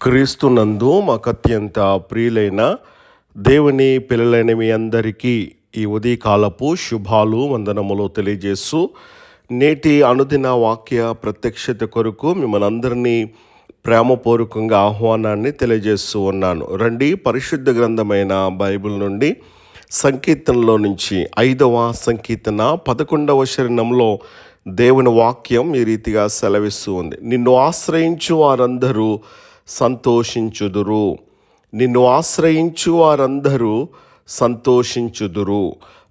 క్రీస్తునందు మాకు అత్యంత ప్రియులైన దేవుని పిల్లలైన మీ అందరికీ ఈ ఉదయకాలపు శుభాలు వందనములు తెలియజేస్తూ నేటి అనుదిన వాక్య ప్రత్యక్షత కొరకు మిమ్మల్ని అందరినీ ప్రేమపూర్వకంగా ఆహ్వానాన్ని తెలియజేస్తూ ఉన్నాను. రండి, పరిశుద్ధ గ్రంథమైన బైబిల్ నుండి సంకీర్తనలో నుంచి 5వ సంకీర్తన 11వ చరణంలో దేవుని వాక్యం ఈ రీతిగా సెలవిస్తూ ఉంది. నిన్ను ఆశ్రయించు వారందరూ సంతోషించుదురు. నిన్ను ఆశ్రయించు వారందరూ సంతోషించుదురు.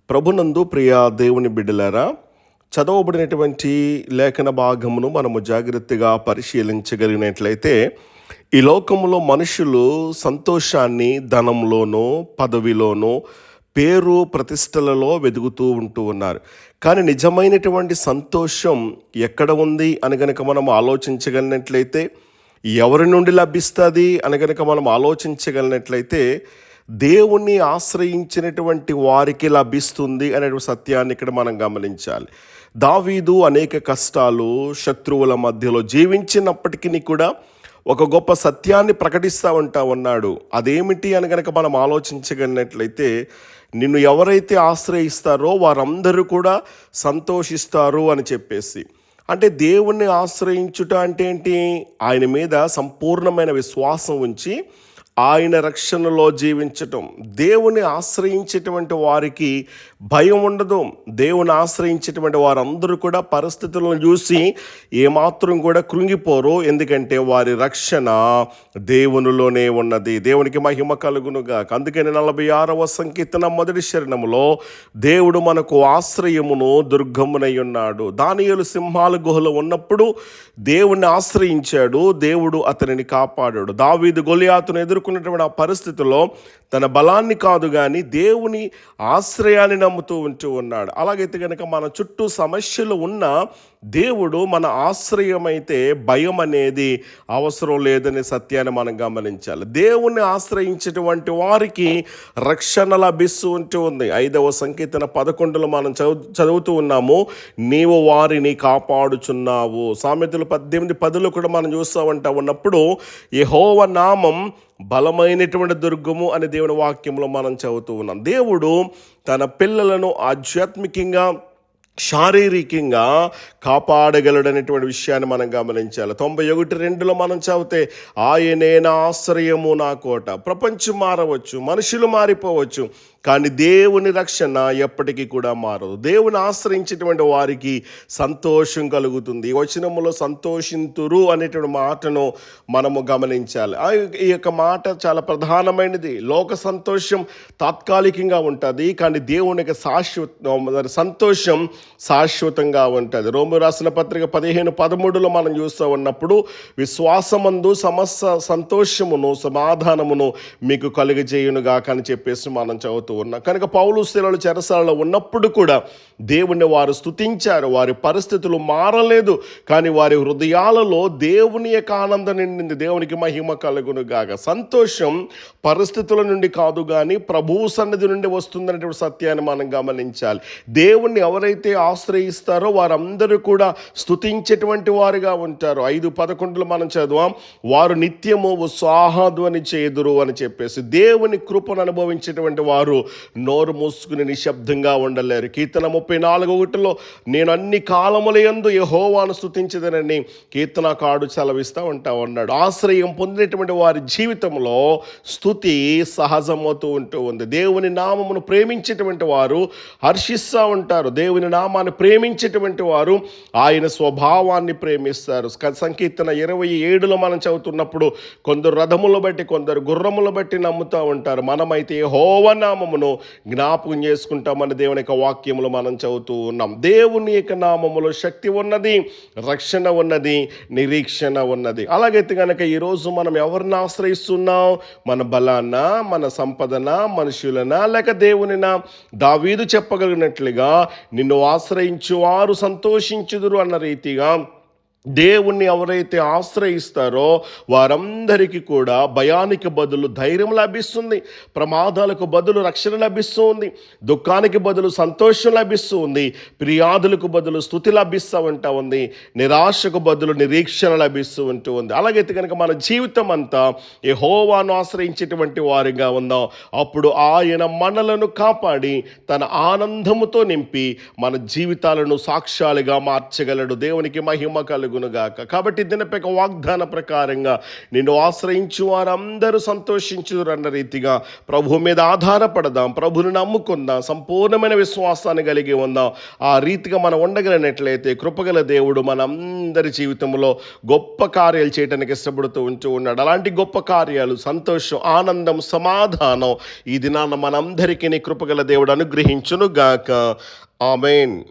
ప్రభునందు ప్రియ దేవుని బిడ్డలారా, చదవబడినటువంటి లేఖన భాగమును మనము జాగ్రత్తగా పరిశీలించగలిగినట్లయితే ఈ లోకంలో మనుషులు సంతోషాన్ని ధనంలోనో పదవిలోనో పేరు ప్రతిష్టలలో వెతుకుతూ ఉంటూ ఉన్నారు. కానీ నిజమైనటువంటి సంతోషం ఎక్కడ ఉంది అని గనక మనం ఆలోచించగలిగినట్లయితే, ఎవరి నుండి లభిస్తుంది అని కనుక మనం ఆలోచించగలిగినట్లయితే దేవుణ్ణి ఆశ్రయించినటువంటి వారికి లభిస్తుంది అనే సత్యాన్ని ఇక్కడ మనం గమనించాలి. దావీదు అనేక కష్టాలు, శత్రువుల మధ్యలో జీవించినప్పటికీ కూడా ఒక గొప్ప సత్యాన్ని ప్రకటిస్తూ ఉన్నాడు. అదేమిటి అని కనుక మనం ఆలోచించగలిగినట్లయితే, నిన్ను ఎవరైతే ఆశ్రయిస్తారో వారందరూ కూడా సంతోషిస్తారు అని చెప్పేసి. అంటే దేవుణ్ణి ఆశ్రయించుట అంటే ఏంటి? ఆయన మీద సంపూర్ణమైన విశ్వాసం ఉంచి ఆయన రక్షణలో జీవించటం. దేవుని ఆశ్రయించేటువంటి వారికి భయం ఉండదు. దేవుని ఆశ్రయించేటువంటి వారందరూ కూడా పరిస్థితులను చూసి ఏమాత్రం కూడా కృంగిపోరు. ఎందుకంటే వారి రక్షణ దేవునిలోనే ఉన్నది. దేవునికి మహిమ కలుగునుగా. అందుకని 46వ సంకీర్తన 1వ చరణంలో దేవుడు మనకు ఆశ్రయమును దుర్గమునై ఉన్నాడు. దానియేలు సింహాల గుహలో ఉన్నప్పుడు దేవుణ్ణి ఆశ్రయించాడు. దేవుడు అతనిని కాపాడాడు. దావీదు గొలియాతును ఎదుర్కొన్నటువంటి ఆ పరిస్థితుల్లో తన బలాన్ని కాదు కానీ దేవుని ఆశ్రయాన్ని నమ్ముతూ ఉంటూ ఉన్నాడు. అలాగైతే కనుక మన చుట్టూ సమస్యలు ఉన్న దేవుడు మన ఆశ్రయమైతే భయం అనేది అవసరం లేదనే సత్యాన్ని మనం గమనించాలి. దేవుణ్ణి ఆశ్రయించేటువంటి వారికి రక్షణ లభిస్తూ ఉంటూ ఉంది. 5వ సంకీర్తన 11లో మనం చదువుతూ ఉన్నాము, నీవు వారిని కాపాడుచున్నావు. సామెతలు 18:10లో కూడా మనం చూస్తూ ఉన్నప్పుడు యెహోవా నామం బలమైనటువంటి దుర్గము అని దేవుని వాక్యంలో మనం చదువుతూ ఉన్నాం. దేవుడు తన పిల్లలను ఆధ్యాత్మికంగా, శారీరకంగా కాపాడగలడనేటువంటి విషయాన్ని మనం గమనించాలి. 91:2లో మనం చదివితే, ఆయనే నా ఆశ్రయము, నా కోట. ప్రపంచం మారవచ్చు, మనుషులు మారిపోవచ్చు, కానీ దేవుని రక్షణ ఎప్పటికీ కూడా మారదు. దేవుని ఆశ్రయించేటువంటి వారికి సంతోషం కలుగుతుంది. ఈ వచనములో సంతోషింతురు అనేటువంటి మాటను మనము గమనించాలి. ఈ యొక్క మాట చాలా ప్రధానమైనది. లోక సంతోషం తాత్కాలికంగా ఉంటుంది, కానీ దేవునికి సంతోషం శాశ్వతంగా ఉంటుంది. రోము రాసిన పత్రిక 15:13లో మనం చూస్తూ ఉన్నప్పుడు, విశ్వాసమందు సమస్త సంతోషమును సమాధానమును మీకు కలుగజేయునుగా అని చెప్పేసి మనం చదువుతూ ఉన్నాం. కనుక పౌలు శీలలు చెరసాలలో ఉన్నప్పుడు కూడా దేవుణ్ణి వారు స్తుతించారు. వారి పరిస్థితులు మారలేదు, కానీ వారి హృదయాలలో దేవుని యొక్క ఆనందం నిండింది. దేవునికి మహిమ కలుగునుగాక. సంతోషం పరిస్థితుల నుండి కాదు కానీ ప్రభువు సన్నిధి నుండి వస్తుందనేటువంటి సత్యాన్ని మనం గమనించాలి. దేవుణ్ణి ఎవరైతే ఆశ్రయిస్తారో వారందరూ కూడా స్తుతించేటువంటి వారుగా ఉంటారు. 5:11లో మనం చదివాం, వారు నిత్యము ఉత్సాహధ్వని చేదురు అని చెప్పేసి. దేవుని కృపను అనుభవించేటువంటి వారు నోరు మూసుకుని నిశ్శబ్దంగా ఉండలేరు. కీర్తన 34:1లో నేను అన్ని కాలములయందు యెహోవాను స్తుతించదనని కీర్తనకారుడు సెలవిస్తూ ఉన్నాడు. ఆశ్రయం పొందినటువంటి వారి జీవితంలో స్తుతి సహజమవుతూ ఉంటూ ఉంది. దేవుని నామమును ప్రేమించేటువంటి వారు హర్షిస్తూ ఉంటారు. దేవుని నామాన్ని ప్రేమించేటువంటి వారు ఆయన స్వభావాన్ని ప్రేమిస్తారు. సంకీర్తన 27లో మనం చదువుతున్నప్పుడు, కొందరు రథములు బట్టి, కొందరు గుర్రములు బట్టి నమ్ముతూ ఉంటారు, మనమైతే యెహోవా నామమును జ్ఞాపకం చేసుకుంటామని దేవుని యొక్క వాక్యములు మనం చదువుతూ ఉన్నాం. దేవుని యొక్క నామములో శక్తి ఉన్నది, రక్షణ ఉన్నది, నిరీక్షణ ఉన్నది. అలాగైతే కనుక ఈరోజు మనం ఎవరిని ఆశ్రయిస్తున్నాం? మన బలాన్న, మన సంపదన, మనుషులనా, లేక దేవునినా? దావీదు చెప్పగలిగినట్లుగా నిన్ను ఆశ్రయించు వారు సంతోషించుదురు అన్న రీతిగా దేవుణ్ణి ఎవరైతే ఆశ్రయిస్తారో వారందరికీ కూడా భయానికి బదులు ధైర్యం లభిస్తుంది, ప్రమాదాలకు బదులు రక్షణ లభిస్తూ ఉంది, దుఃఖానికి బదులు సంతోషం లభిస్తూ ఉంది, ఫిర్యాదులకు బదులు స్తుతి లభిస్తూ ఉంటా ఉంది, నిరాశకు బదులు నిరీక్షణ లభిస్తూ ఉంటూ ఉంది. అలాగైతే కనుక మన జీవితం అంతా యెహోవాను ఆశ్రయించేటువంటి వారిగా ఉందాం. అప్పుడు ఆయన మనలను కాపాడి తన ఆనందముతో నింపి మన జీవితాలను సాక్ష్యాలుగా మార్చగలడు. దేవునికి మహిమ కలుగునుగాక. కాబట్టి దినపేక వాగ్దాన ప్రకారంగా నిన్ను ఆశ్రయించు వారందరూ సంతోషించురన్న రీతిగా ప్రభు మీద ఆధారపడదాం, ప్రభుని నమ్ముకుందాం, సంపూర్ణమైన విశ్వాసాన్ని కలిగి ఉందాం. ఆ రీతిగా మనం ఉండగలిగినట్లయితే కృపగల దేవుడు మనందరి జీవితంలో గొప్ప కార్యాలు చేయడానికి ఇష్టపడుతూ ఉన్నాడు. అలాంటి గొప్ప కార్యాలు, సంతోషం, ఆనందం, సమాధానం ఈ దినాన మనందరికీ కృపగల దేవుడు అనుగ్రహించును గాక. ఆమేన్.